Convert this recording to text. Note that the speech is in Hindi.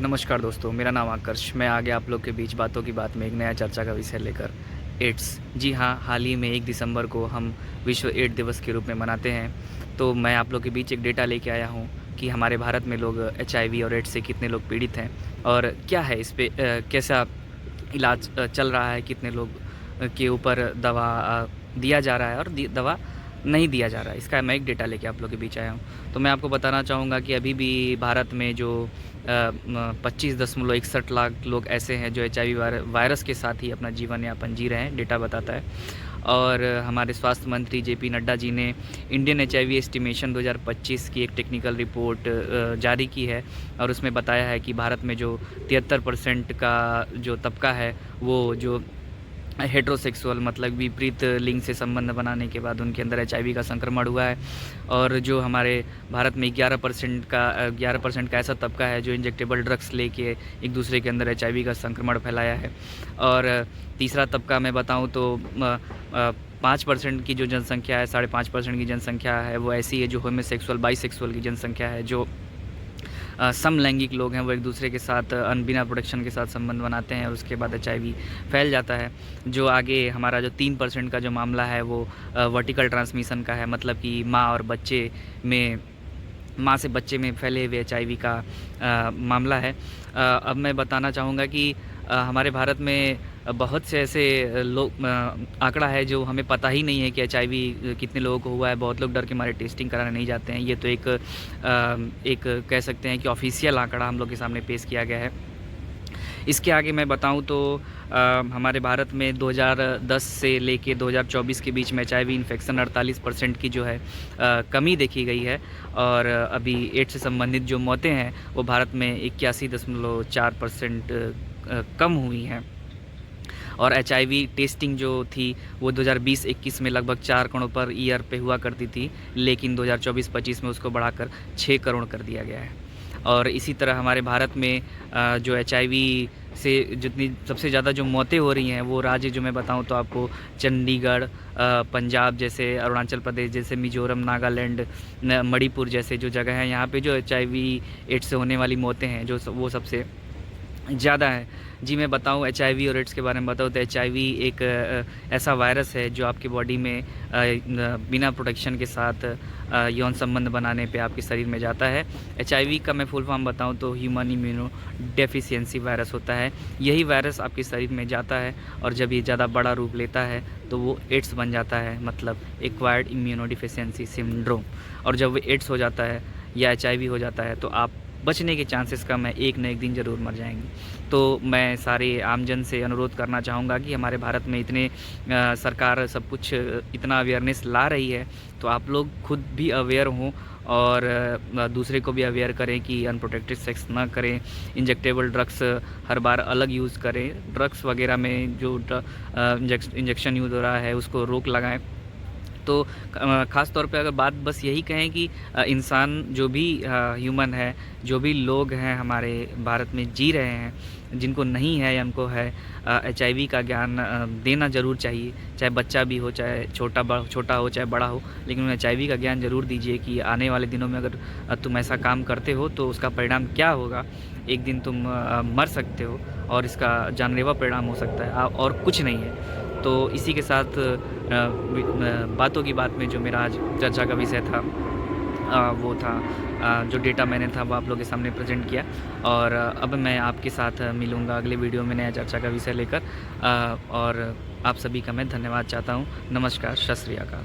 नमस्कार दोस्तों, मेरा नाम आकर्ष। मैं आ गया आप लोग के बीच बातों की बात में एक नया चर्चा का विषय लेकर। एड्स। जी हाँ, हाल ही में 1 दिसंबर को हम विश्व एड्स दिवस के रूप में मनाते हैं। तो मैं आप लोग के बीच एक डेटा लेके आया हूँ कि हमारे भारत में लोग एचआईवी और एड्स से कितने लोग पीड़ित हैं और क्या है इस पे कैसा इलाज चल रहा है, कितने लोग के ऊपर दवा दिया जा रहा है और दवा नहीं दिया जा रहा है। इसका मैं एक डेटा लेके आप लोग के बीच आया हूँ। तो मैं आपको बताना चाहूँगा कि अभी भी भारत में जो 25.61 लाख लोग ऐसे हैं जो एचआईवी वायरस के साथ ही अपना जीवन यापन जी रहे हैं, डेटा बताता है। और हमारे स्वास्थ्य मंत्री जेपी नड्डा जी ने इंडियन एचआईवी एस्टिमेशन 2025 की एक टेक्निकल रिपोर्ट जारी की है और उसमें बताया है कि भारत में जो 73% का जो तबका है वो जो हेटेरोसेक्सुअल मतलब विपरीत लिंग से संबंध बनाने के बाद उनके अंदर एचआईवी का संक्रमण हुआ है। और जो हमारे भारत में 11% का ऐसा तबका है जो इंजेक्टेबल ड्रग्स लेके एक दूसरे के अंदर एचआईवी का संक्रमण फैलाया है। और तीसरा तबका मैं बताऊं तो 5% की जो जनसंख्या है, 5.5% की जनसंख्या है वो ऐसी है जो होमोसेक्सुअल बाइसेक्सुअल की जनसंख्या है, जो समलैंगिक लोग हैं, वो एक दूसरे के साथ बिना प्रोटेक्शन के साथ संबंध बनाते हैं और उसके बाद एचआईवी फैल जाता है। जो आगे हमारा जो 3% का जो मामला है वो वर्टिकल ट्रांसमिशन का है, मतलब कि माँ से बच्चे में फैले हुए एचआईवी का मामला है। अब मैं बताना चाहूँगा कि हमारे भारत में बहुत से ऐसे लोग आंकड़ा है जो हमें पता ही नहीं है कि एचआईवी कितने लोगों को हुआ है। बहुत लोग डर के मारे टेस्टिंग कराने नहीं जाते हैं। ये तो एक कह सकते हैं कि ऑफिशियल आंकड़ा हम लोग के सामने पेश किया गया है। इसके आगे मैं बताऊं तो हमारे भारत में 2010 से लेके 2024 के बीच में एचआईवी इन्फेक्शन 48% की जो है कमी देखी गई है। और अभी एड्स से संबंधित जो मौतें हैं वो भारत में 81.4% कम हुई हैं। और एचआईवी टेस्टिंग जो थी वो 2020-21 में लगभग 4 करोड़ पर ईयर पे हुआ करती थी, लेकिन 2024-25 में उसको बढ़ाकर 6 करोड़ कर दिया गया है। और इसी तरह हमारे भारत में जो एचआईवी से जितनी सबसे ज़्यादा जो मौतें हो रही हैं वो राज्य जो मैं बताऊं तो आपको चंडीगढ़, पंजाब जैसे, अरुणाचल प्रदेश जैसे, मिज़ोरम, नागालैंड, मणिपुर जैसे जो जगह हैं, यहाँ पे जो एचआईवी एड्स से होने वाली मौतें हैं जो वो सबसे ज़्यादा है। जी मैं बताऊँ एचआईवी और एड्स के बारे में बताऊँ तो एचआईवी एक ऐसा वायरस है जो आपकी बॉडी में बिना प्रोटेक्शन के साथ यौन संबंध बनाने पे आपके शरीर में जाता है। एचआईवी का मैं फुल फॉर्म बताऊँ तो ह्यूमन इम्यूनो डेफिशिएंसी वायरस होता है। यही वायरस आपके शरीर में जाता है और जब ये ज़्यादा बड़ा रूप लेता है तो वो एड्स बन जाता है, मतलब एक्वायर्ड इम्यूनो डिफिशिएंसी सिंड्रोम। और जब वो एड्स हो जाता है या एचआईवी हो जाता है तो आप बचने के चांसेस कम है, एक न एक दिन ज़रूर मर जाएंगे। तो मैं सारे आमजन से अनुरोध करना चाहूँगा कि हमारे भारत में इतने सरकार सब कुछ इतना अवेयरनेस ला रही है तो आप लोग खुद भी अवेयर हों और दूसरे को भी अवेयर करें कि अनप्रोटेक्टेड सेक्स ना करें, इंजेक्टेबल ड्रग्स हर बार अलग यूज़ करें, ड्रग्स वगैरह में जो इंजेक्शन यूज़ हो रहा है उसको रोक लगाएं। तो ख़ास तौर पे अगर बात बस यही कहें कि इंसान जो भी ह्यूमन है, जो भी लोग हैं हमारे भारत में जी रहे हैं, जिनको नहीं है या उनको है, एचआईवी का ज्ञान देना ज़रूर चाहिए। चाहे बच्चा भी हो, चाहे छोटा हो, चाहे बड़ा हो, लेकिन उन्हें एचआईवी का ज्ञान ज़रूर दीजिए कि आने वाले दिनों में अगर तुम ऐसा काम करते हो तो उसका परिणाम क्या होगा। एक दिन तुम मर सकते हो और इसका जानलेवा परिणाम हो सकता है और कुछ नहीं है। तो इसी के साथ बातों की बात में जो मेरा आज चर्चा का विषय था वो था जो डेटा मैंने था वो आप लोगों के सामने प्रेजेंट किया। और अब मैं आपके साथ मिलूँगा अगले वीडियो में नया चर्चा का विषय लेकर। और आप सभी का मैं धन्यवाद चाहता हूँ। नमस्कार, सत श्री अकाल।